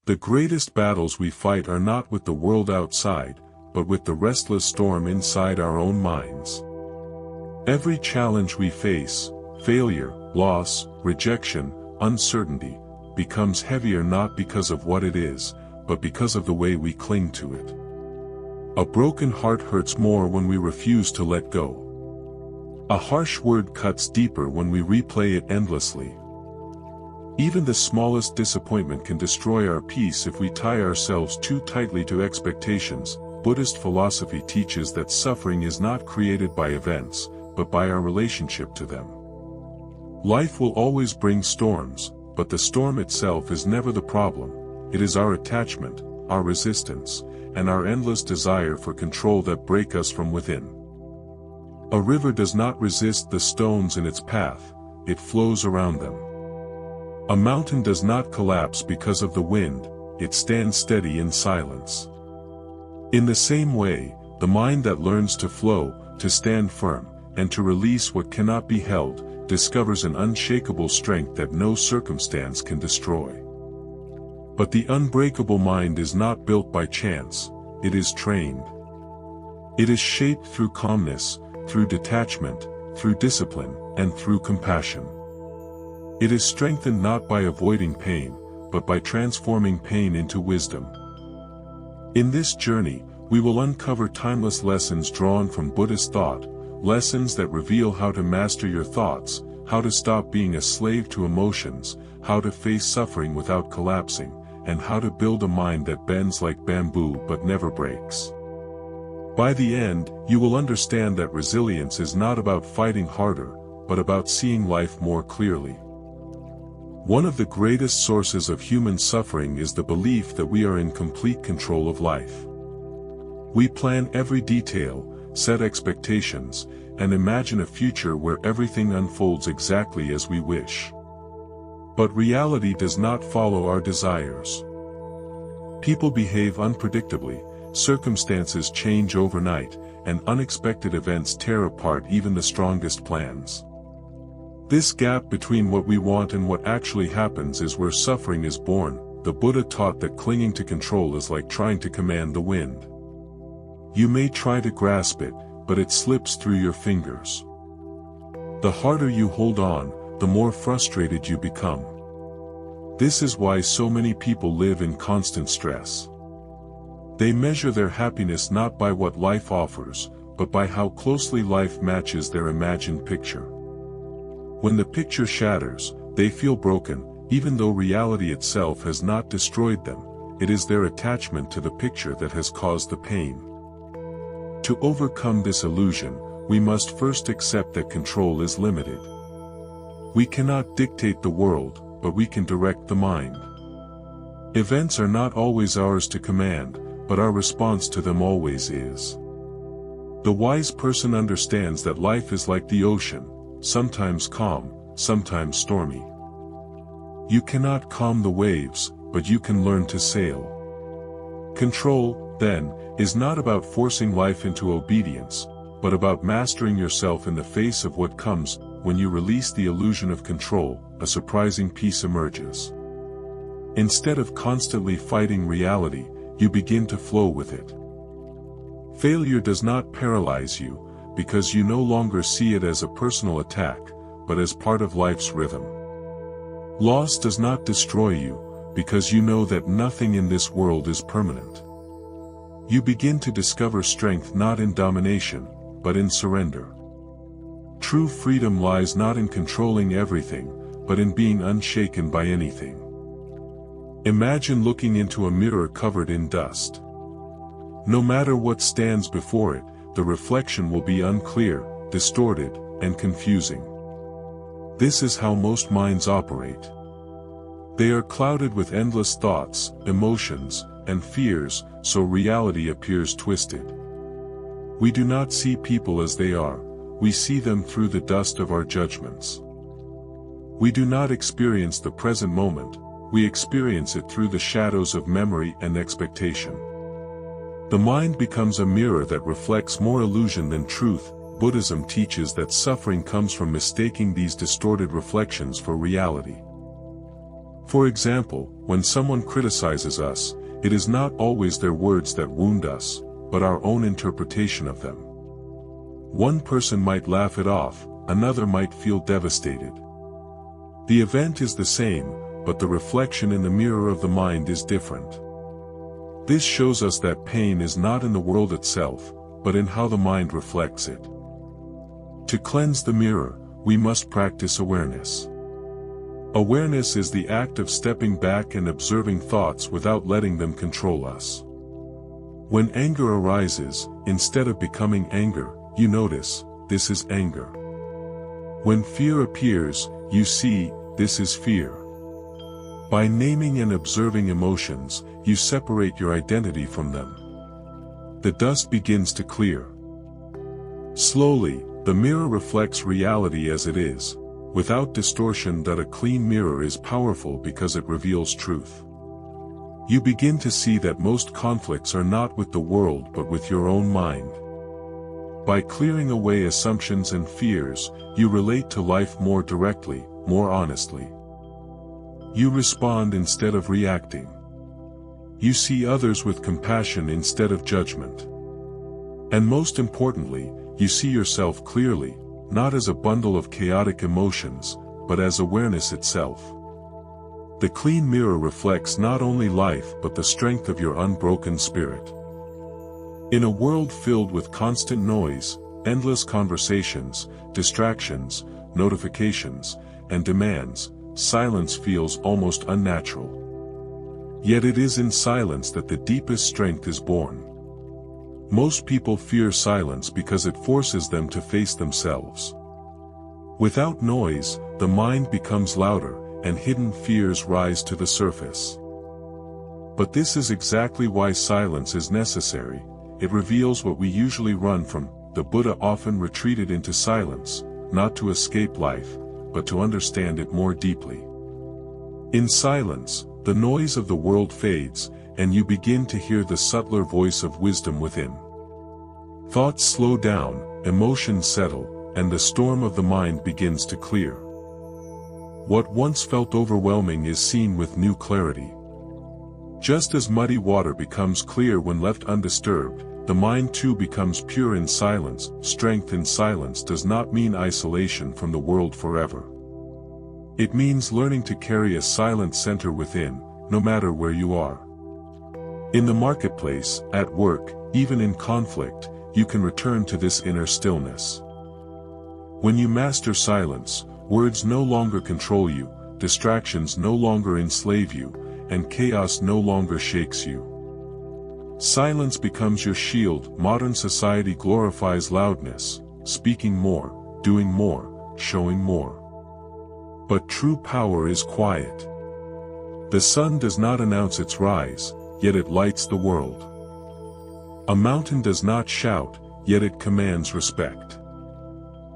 The greatest battles we fight are not with the world outside, but with the restless storm inside our own minds. Every challenge we face, failure, loss, rejection, uncertainty, becomes heavier not because of what it is, but because of the way we cling to it. A broken heart hurts more when we refuse to let go. A harsh word cuts deeper when we replay it endlessly. Even the smallest disappointment can destroy our peace if we tie ourselves too tightly to expectations. Buddhist philosophy teaches that suffering is not created by events, but by our relationship to them. Life will always bring storms, but the storm itself is never the problem. It is our attachment, our resistance, and our endless desire for control that break us from within. A river does not resist the stones in its path, it flows around them. A mountain does not collapse because of the wind, it stands steady in silence. In the same way, the mind that learns to flow, to stand firm, and to release what cannot be held, discovers an unshakable strength that no circumstance can destroy. But the unbreakable mind is not built by chance, it is trained. It is shaped through calmness, through detachment, through discipline, and through compassion. It is strengthened not by avoiding pain, but by transforming pain into wisdom. In this journey, we will uncover timeless lessons drawn from Buddhist thought, lessons that reveal how to master your thoughts, how to stop being a slave to emotions, how to face suffering without collapsing, and how to build a mind that bends like bamboo but never breaks. By the end, you will understand that resilience is not about fighting harder, but about seeing life more clearly. One of the greatest sources of human suffering is the belief that we are in complete control of life. We plan every detail, set expectations, and imagine a future where everything unfolds exactly as we wish. But reality does not follow our desires. People behave unpredictably, circumstances change overnight, and unexpected events tear apart even the strongest plans. This gap between what we want and what actually happens is where suffering is born. The Buddha taught that clinging to control is like trying to command the wind. You may try to grasp it, but it slips through your fingers. The harder you hold on, the more frustrated you become. This is why so many people live in constant stress. They measure their happiness not by what life offers, but by how closely life matches their imagined picture. When the picture shatters, they feel broken, even though reality itself has not destroyed them. It is their attachment to the picture that has caused the pain. To overcome this illusion, we must first accept that control is limited. We cannot dictate the world, but we can direct the mind. Events are not always ours to command, but our response to them always is. The wise person understands that life is like the ocean, sometimes calm, sometimes stormy. You cannot calm the waves, but you can learn to sail. Control, then, is not about forcing life into obedience, but about mastering yourself in the face of what comes. When you release the illusion of control, a surprising peace emerges. Instead of constantly fighting reality, you begin to flow with it. Failure does not paralyze you, because you no longer see it as a personal attack, but as part of life's rhythm. Loss does not destroy you, because you know that nothing in this world is permanent. You begin to discover strength not in domination, but in surrender. True freedom lies not in controlling everything, but in being unshaken by anything. Imagine looking into a mirror covered in dust. No matter what stands before it, the reflection will be unclear, distorted, and confusing. This is how most minds operate. They are clouded with endless thoughts, emotions, and fears, so reality appears twisted. We do not see people as they are, we see them through the dust of our judgments. We do not experience the present moment, we experience it through the shadows of memory and expectation. The mind becomes a mirror that reflects more illusion than truth. Buddhism teaches that suffering comes from mistaking these distorted reflections for reality. For example, when someone criticizes us, it is not always their words that wound us, but our own interpretation of them. One person might laugh it off, another might feel devastated. The event is the same, but the reflection in the mirror of the mind is different. This shows us that pain is not in the world itself, but in how the mind reflects it. To cleanse the mirror, we must practice awareness. Awareness is the act of stepping back and observing thoughts without letting them control us. When anger arises, instead of becoming anger, you notice, this is anger. When fear appears, you see, this is fear. By naming and observing emotions, you separate your identity from them. The dust begins to clear. Slowly, the mirror reflects reality as it is, without distortion. That a clean mirror is powerful because it reveals truth. You begin to see that most conflicts are not with the world but with your own mind. By clearing away assumptions and fears, you relate to life more directly, more honestly. You respond instead of reacting. You see others with compassion instead of judgment. And most importantly, you see yourself clearly, not as a bundle of chaotic emotions, but as awareness itself. The clean mirror reflects not only life but the strength of your unbroken spirit. In a world filled with constant noise, endless conversations, distractions, notifications, and demands, silence feels almost unnatural. Yet it is in silence that the deepest strength is born. Most people fear silence because it forces them to face themselves. Without noise, the mind becomes louder, and hidden fears rise to the surface. But this is exactly why silence is necessary. It reveals what we usually run from. The Buddha often retreated into silence, not to escape life, but to understand it more deeply. In silence, the noise of the world fades, and you begin to hear the subtler voice of wisdom within. Thoughts slow down, emotions settle, and the storm of the mind begins to clear. What once felt overwhelming is seen with new clarity. Just as muddy water becomes clear when left undisturbed, the mind too becomes pure in silence. Strength in silence does not mean isolation from the world forever. It means learning to carry a silent center within, no matter where you are. In the marketplace, at work, even in conflict, you can return to this inner stillness. When you master silence, words no longer control you, distractions no longer enslave you, and chaos no longer shakes you. Silence becomes your shield. Modern society glorifies loudness, speaking more, doing more, showing more. But true power is quiet. The sun does not announce its rise, yet it lights the world. A mountain does not shout, yet it commands respect.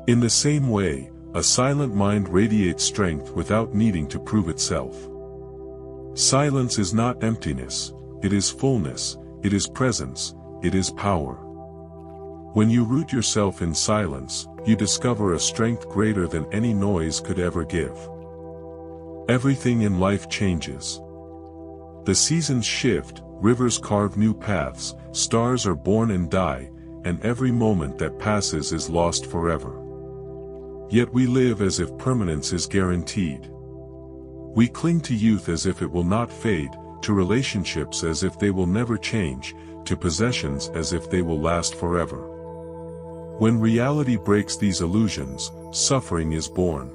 In the same way, a silent mind radiates strength without needing to prove itself. Silence is not emptiness, it is fullness, it is presence, it is power. When you root yourself in silence, you discover a strength greater than any noise could ever give. Everything in life changes. The seasons shift, rivers carve new paths, stars are born and die, and every moment that passes is lost forever. Yet we live as if permanence is guaranteed. We cling to youth as if it will not fade, to relationships as if they will never change, to possessions as if they will last forever. When reality breaks these illusions, suffering is born.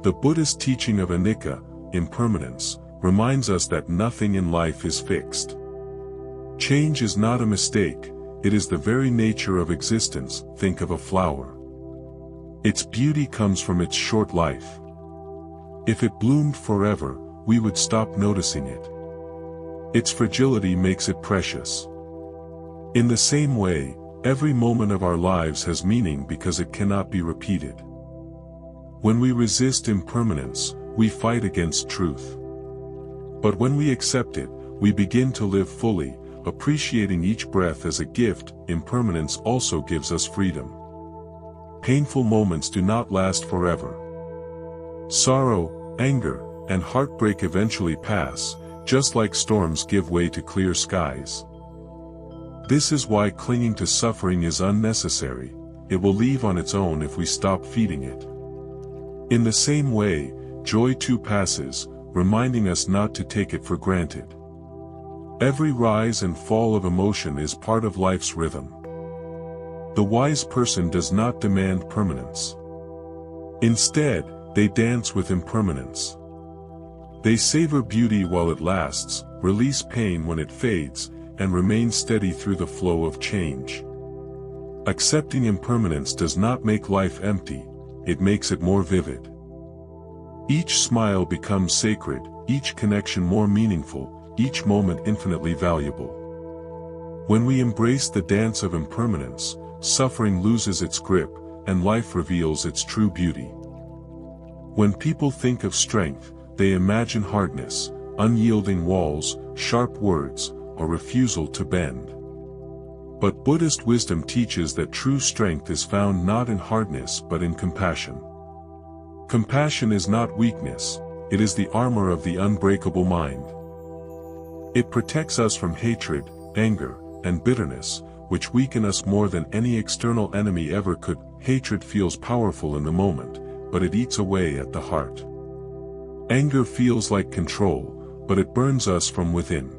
The Buddhist teaching of anicca, impermanence, reminds us that nothing in life is fixed. Change is not a mistake, it is the very nature of existence. Think of a flower. Its beauty comes from its short life. If it bloomed forever, we would stop noticing it. Its fragility makes it precious. In the same way, every moment of our lives has meaning because it cannot be repeated. When we resist impermanence, we fight against truth. But when we accept it, we begin to live fully, appreciating each breath as a gift. Impermanence also gives us freedom. Painful moments do not last forever. Sorrow, anger, and heartbreak eventually pass, just like storms give way to clear skies. This is why clinging to suffering is unnecessary. It will leave on its own if we stop feeding it. In the same way, joy too passes, reminding us not to take it for granted. Every rise and fall of emotion is part of life's rhythm. The wise person does not demand permanence. Instead, they dance with impermanence. They savor beauty while it lasts, release pain when it fades, and remain steady through the flow of change. Accepting impermanence does not make life empty, it makes it more vivid. Each smile becomes sacred, each connection more meaningful, each moment infinitely valuable. When we embrace the dance of impermanence, suffering loses its grip, and life reveals its true beauty. When people think of strength, they imagine hardness, unyielding walls, sharp words, or refusal to bend. But Buddhist wisdom teaches that true strength is found not in hardness but in compassion. Compassion is not weakness, it is the armor of the unbreakable mind. It protects us from hatred, anger, and bitterness, which weaken us more than any external enemy ever could. Hatred feels powerful in the moment, but it eats away at the heart. Anger feels like control, but it burns us from within.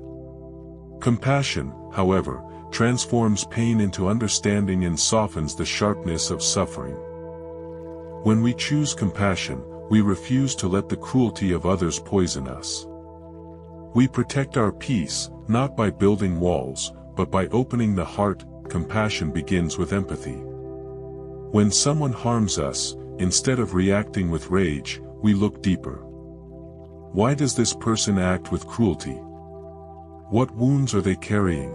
Compassion, however, transforms pain into understanding and softens the sharpness of suffering. When we choose compassion, we refuse to let the cruelty of others poison us. We protect our peace, not by building walls, but by opening the heart. Compassion begins with empathy. When someone harms us, instead of reacting with rage, we look deeper. Why does this person act with cruelty? What wounds are they carrying?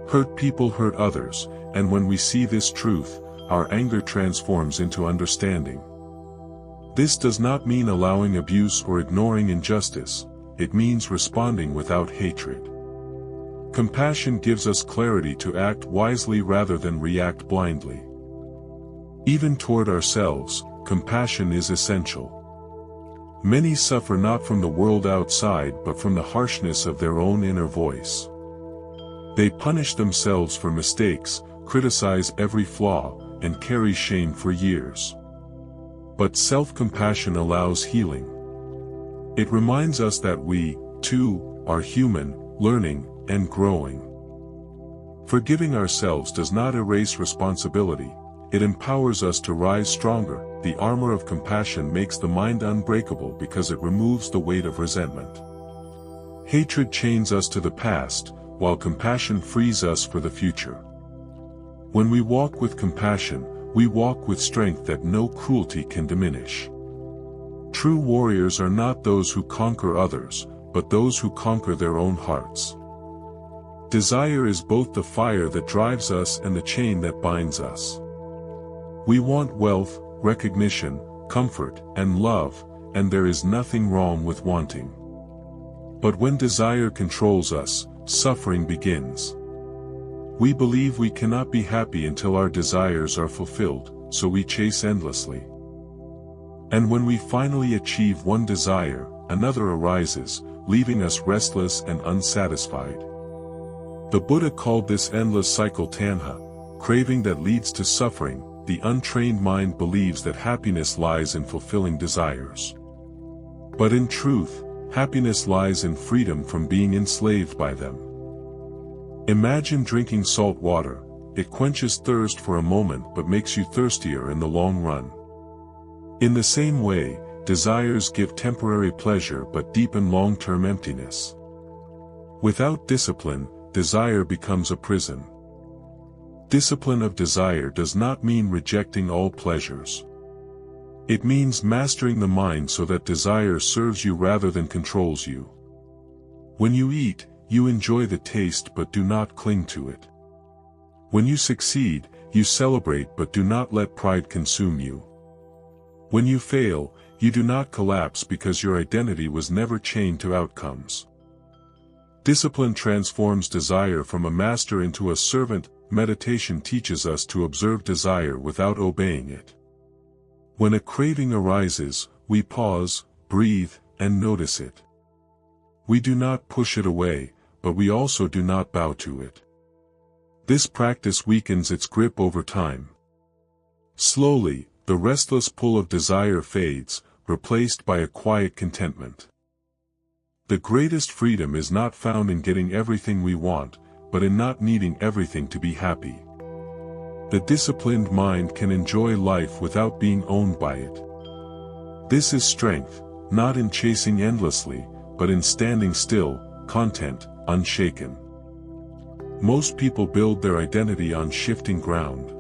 Hurt people hurt others, and when we see this truth, our anger transforms into understanding. This does not mean allowing abuse or ignoring injustice, it means responding without hatred. Compassion gives us clarity to act wisely rather than react blindly. Even toward ourselves, compassion is essential. Many suffer not from the world outside but from the harshness of their own inner voice. They punish themselves for mistakes, criticize every flaw, and carry shame for years. But self-compassion allows healing. It reminds us that we, too, are human, learning, and growing. Forgiving ourselves does not erase responsibility, it empowers us to rise stronger. The armor of compassion makes the mind unbreakable because it removes the weight of resentment. Hatred chains us to the past, while compassion frees us for the future. When we walk with compassion, we walk with strength that no cruelty can diminish. True warriors are not those who conquer others, but those who conquer their own hearts. Desire is both the fire that drives us and the chain that binds us. We want wealth, recognition, comfort, and love, and there is nothing wrong with wanting. But when desire controls us, suffering begins. We believe we cannot be happy until our desires are fulfilled, so we chase endlessly. And when we finally achieve one desire, another arises, leaving us restless and unsatisfied. The Buddha called this endless cycle tanha, craving that leads to suffering. The untrained mind believes that happiness lies in fulfilling desires. But in truth, happiness lies in freedom from being enslaved by them. Imagine drinking salt water. It quenches thirst for a moment but makes you thirstier in the long run. In the same way, desires give temporary pleasure but deepen long-term emptiness. Without discipline, desire becomes a prison. Discipline of desire does not mean rejecting all pleasures. It means mastering the mind so that desire serves you rather than controls you. When you eat, you enjoy the taste but do not cling to it. When you succeed, you celebrate but do not let pride consume you. When you fail, you do not collapse because your identity was never chained to outcomes. Discipline transforms desire from a master into a servant. Meditation teaches us to observe desire without obeying it. When a craving arises, we pause, breathe, and notice it. We do not push it away, but we also do not bow to it. This practice weakens its grip over time. Slowly, the restless pull of desire fades, replaced by a quiet contentment. The greatest freedom is not found in getting everything we want, but in not needing everything to be happy. The disciplined mind can enjoy life without being owned by it. This is strength, not in chasing endlessly, but in standing still, content, unshaken. Most people build their identity on shifting ground.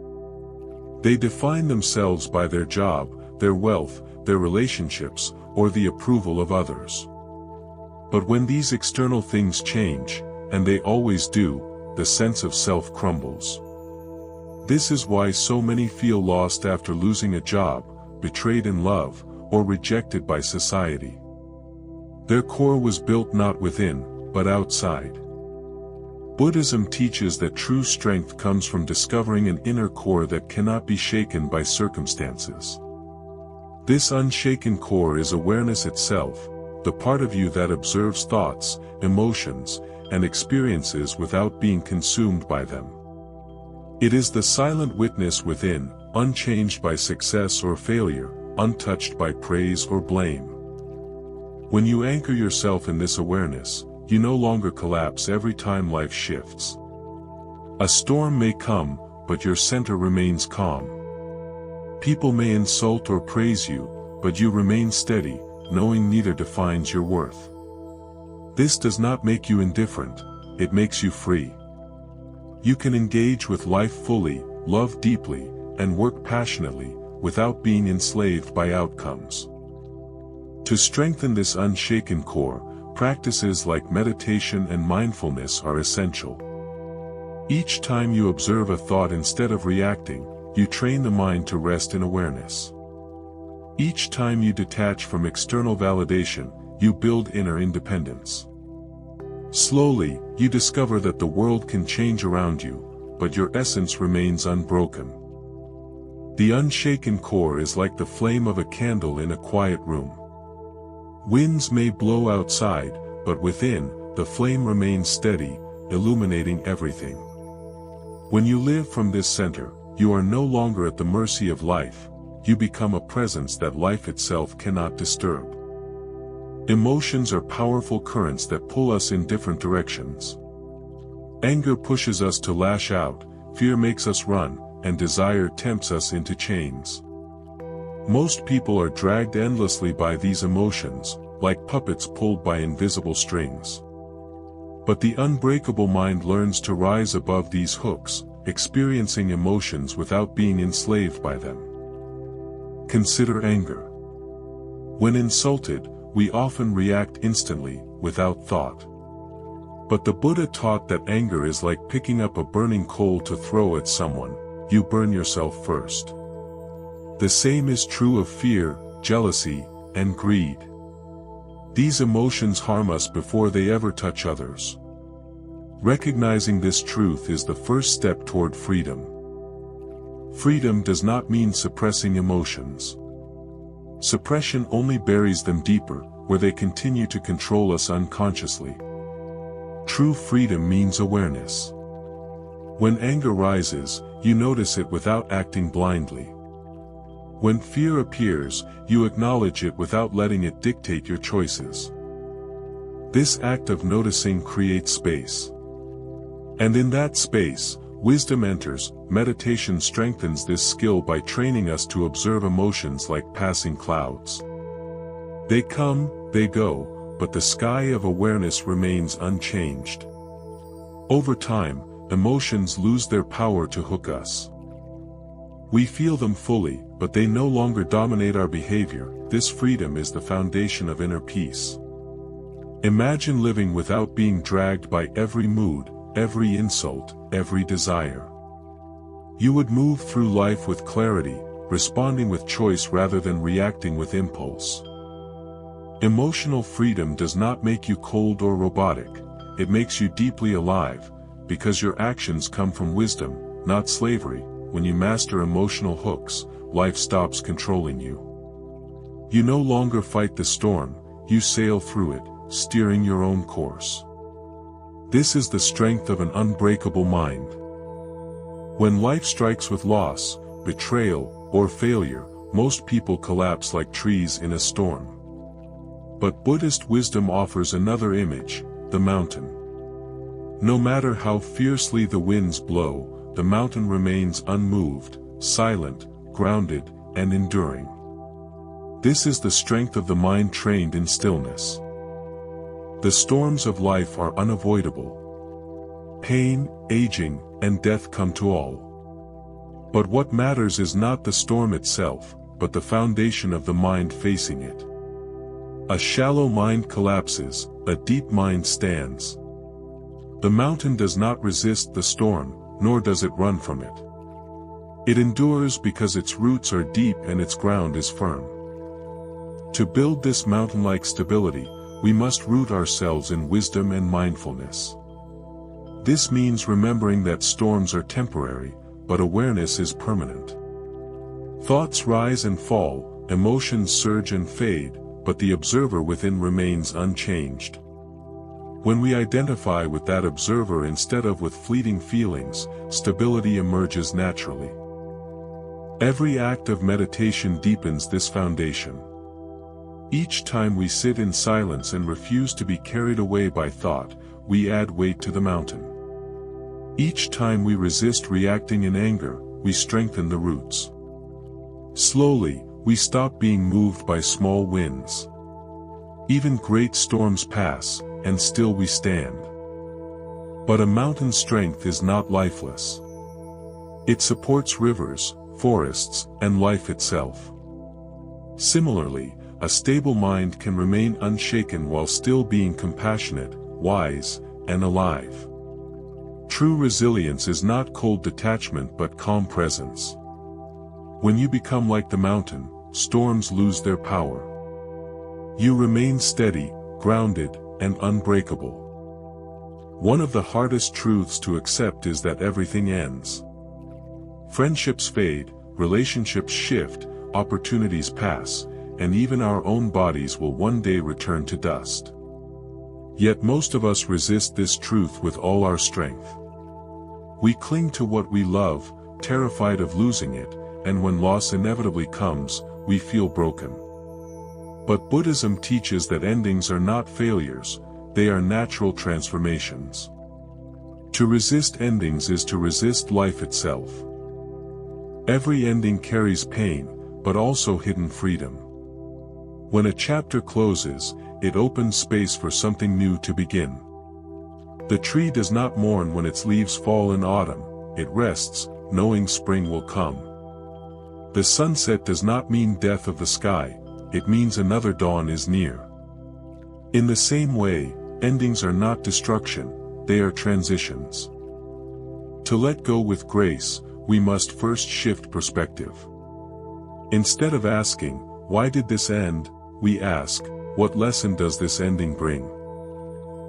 They define themselves by their job, their wealth, their relationships, or the approval of others. But when these external things change, and they always do, the sense of self crumbles. This is why so many feel lost after losing a job, betrayed in love, or rejected by society. Their core was built not within, but outside. Buddhism teaches that true strength comes from discovering an inner core that cannot be shaken by circumstances. This unshaken core is awareness itself, the part of you that observes thoughts, emotions, and experiences without being consumed by them. It is the silent witness within, unchanged by success or failure, untouched by praise or blame. When you anchor yourself in this awareness, you no longer collapse every time life shifts. A storm may come, but your center remains calm. People may insult or praise you, but you remain steady, knowing neither defines your worth. This does not make you indifferent, it makes you free. You can engage with life fully, love deeply, and work passionately, without being enslaved by outcomes. To strengthen this unshaken core, practices like meditation and mindfulness are essential. Each time you observe a thought instead of reacting, you train the mind to rest in awareness. Each time you detach from external validation, you build inner independence. Slowly, you discover that the world can change around you, but your essence remains unbroken. The unshaken core is like the flame of a candle in a quiet room. Winds may blow outside, but within, the flame remains steady, illuminating everything. When you live from this center, you are no longer at the mercy of life, you become a presence that life itself cannot disturb. Emotions are powerful currents that pull us in different directions. Anger pushes us to lash out, fear makes us run, and desire tempts us into chains. Most people are dragged endlessly by these emotions, like puppets pulled by invisible strings. But the unbreakable mind learns to rise above these hooks, experiencing emotions without being enslaved by them. Consider anger. When insulted, we often react instantly, without thought. But the Buddha taught that anger is like picking up a burning coal to throw at someone, you burn yourself first. The same is true of fear, jealousy, and greed. These emotions harm us before they ever touch others. Recognizing this truth is the first step toward freedom. Freedom does not mean suppressing emotions. Suppression only buries them deeper, where they continue to control us unconsciously. True freedom means awareness. When anger rises, you notice it without acting blindly. When fear appears, you acknowledge it without letting it dictate your choices. This act of noticing creates space. And in that space, wisdom enters. Meditation strengthens this skill by training us to observe emotions like passing clouds. They come, they go, but the sky of awareness remains unchanged. Over time, emotions lose their power to hook us. We feel them fully, but they no longer dominate our behavior. This freedom is the foundation of inner peace. Imagine living without being dragged by every mood, every insult, every desire. You would move through life with clarity, responding with choice rather than reacting with impulse. Emotional freedom does not make you cold or robotic, it makes you deeply alive, because your actions come from wisdom, not slavery. When you master emotional hooks, life stops controlling you. You no longer fight the storm, you sail through it, steering your own course. This is the strength of an unbreakable mind. When life strikes with loss, betrayal, or failure, most people collapse like trees in a storm. But Buddhist wisdom offers another image, the mountain. No matter how fiercely the winds blow, the mountain remains unmoved, silent, grounded, and enduring. This is the strength of the mind trained in stillness. The storms of life are unavoidable. Pain, aging, and death come to all. But what matters is not the storm itself, but the foundation of the mind facing it. A shallow mind collapses, a deep mind stands. The mountain does not resist the storm, nor does it run from it. It endures because its roots are deep and its ground is firm. To build this mountain-like stability, we must root ourselves in wisdom and mindfulness. This means remembering that storms are temporary, but awareness is permanent. Thoughts rise and fall, emotions surge and fade, but the observer within remains unchanged. When we identify with that observer instead of with fleeting feelings, stability emerges naturally. Every act of meditation deepens this foundation. Each time we sit in silence and refuse to be carried away by thought, we add weight to the mountain. Each time we resist reacting in anger, we strengthen the roots. Slowly, we stop being moved by small winds. Even great storms pass, and still we stand. But a mountain's strength is not lifeless. It supports rivers, forests, and life itself. Similarly, a stable mind can remain unshaken while still being compassionate, wise, and alive. True resilience is not cold detachment but calm presence. When you become like the mountain, storms lose their power. You remain steady, grounded, and unbreakable. One of the hardest truths to accept is that everything ends. Friendships fade, relationships shift, opportunities pass, and even our own bodies will one day return to dust. Yet most of us resist this truth with all our strength. We cling to what we love, terrified of losing it, and when loss inevitably comes, we feel broken. But Buddhism teaches that endings are not failures, they are natural transformations. To resist endings is to resist life itself. Every ending carries pain, but also hidden freedom. When a chapter closes, it opens space for something new to begin. The tree does not mourn when its leaves fall in autumn, it rests, knowing spring will come. The sunset does not mean death of the sky, it means another dawn is near. In the same way, endings are not destruction, they are transitions. To let go with grace, we must first shift perspective. Instead of asking, "Why did this end?" we ask, "What lesson does this ending bring?"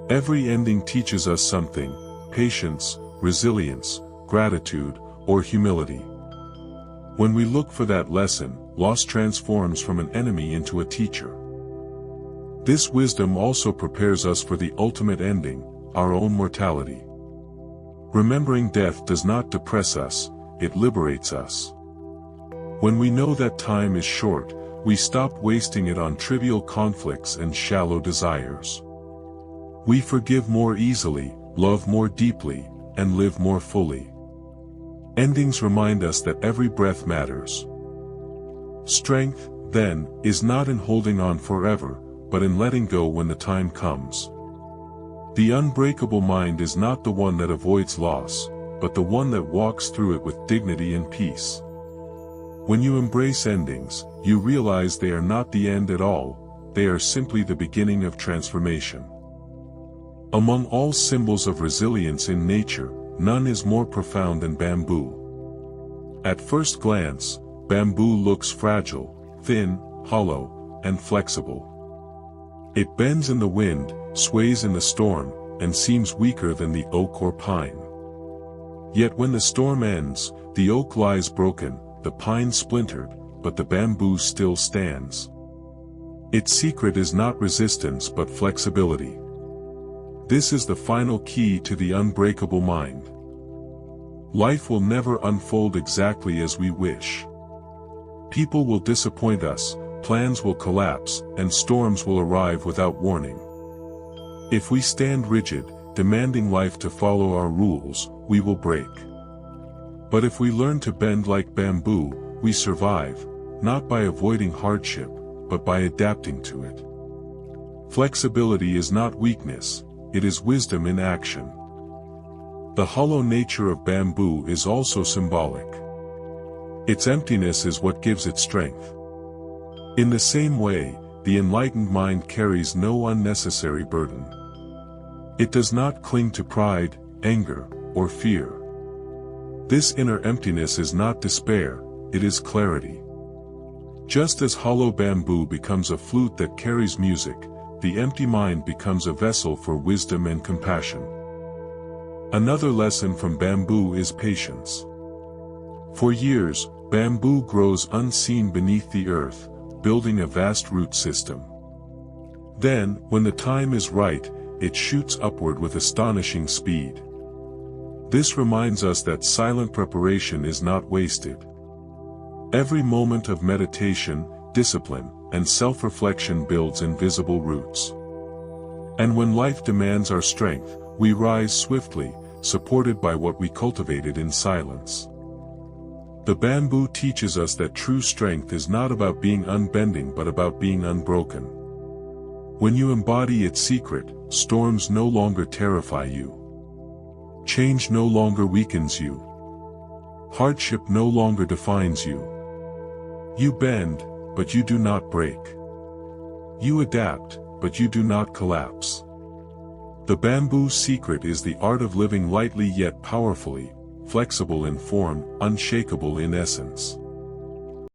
Every ending teaches us something: patience, resilience, gratitude, or humility. When we look for that lesson, loss transforms from an enemy into a teacher. This wisdom also prepares us for the ultimate ending, our own mortality. Remembering death does not depress us, it liberates us. When we know that time is short, we stop wasting it on trivial conflicts and shallow desires. We forgive more easily, love more deeply, and live more fully. Endings remind us that every breath matters. Strength, then, is not in holding on forever, but in letting go when the time comes. The unbreakable mind is not the one that avoids loss, but the one that walks through it with dignity and peace. When you embrace endings, you realize they are not the end at all, they are simply the beginning of transformation. Among all symbols of resilience in nature, none is more profound than bamboo. At first glance, bamboo looks fragile, thin, hollow, and flexible. It bends in the wind, sways in the storm, and seems weaker than the oak or pine. Yet when the storm ends, the oak lies broken, the pine splintered, but the bamboo still stands. Its secret is not resistance but flexibility. This is the final key to the unbreakable mind. Life will never unfold exactly as we wish. People will disappoint us, plans will collapse, and storms will arrive without warning. If we stand rigid, demanding life to follow our rules, we will break. But if we learn to bend like bamboo, we survive, not by avoiding hardship, but by adapting to it. Flexibility is not weakness, it is wisdom in action. The hollow nature of bamboo is also symbolic. Its emptiness is what gives it strength. In the same way, the enlightened mind carries no unnecessary burden. It does not cling to pride, anger, or fear. This inner emptiness is not despair, it is clarity. Just as hollow bamboo becomes a flute that carries music, the empty mind becomes a vessel for wisdom and compassion. Another lesson from bamboo is patience. For years, bamboo grows unseen beneath the earth, building a vast root system. Then, when the time is right, it shoots upward with astonishing speed. This reminds us that silent preparation is not wasted. Every moment of meditation, discipline, and self-reflection builds invisible roots. And when life demands our strength, we rise swiftly, supported by what we cultivated in silence. The bamboo teaches us that true strength is not about being unbending but about being unbroken. When you embody its secret, storms no longer terrify you. Change no longer weakens you. Hardship no longer defines you. You bend, but you do not break. You adapt, but you do not collapse. The bamboo secret is the art of living lightly yet powerfully, flexible in form, unshakable in essence.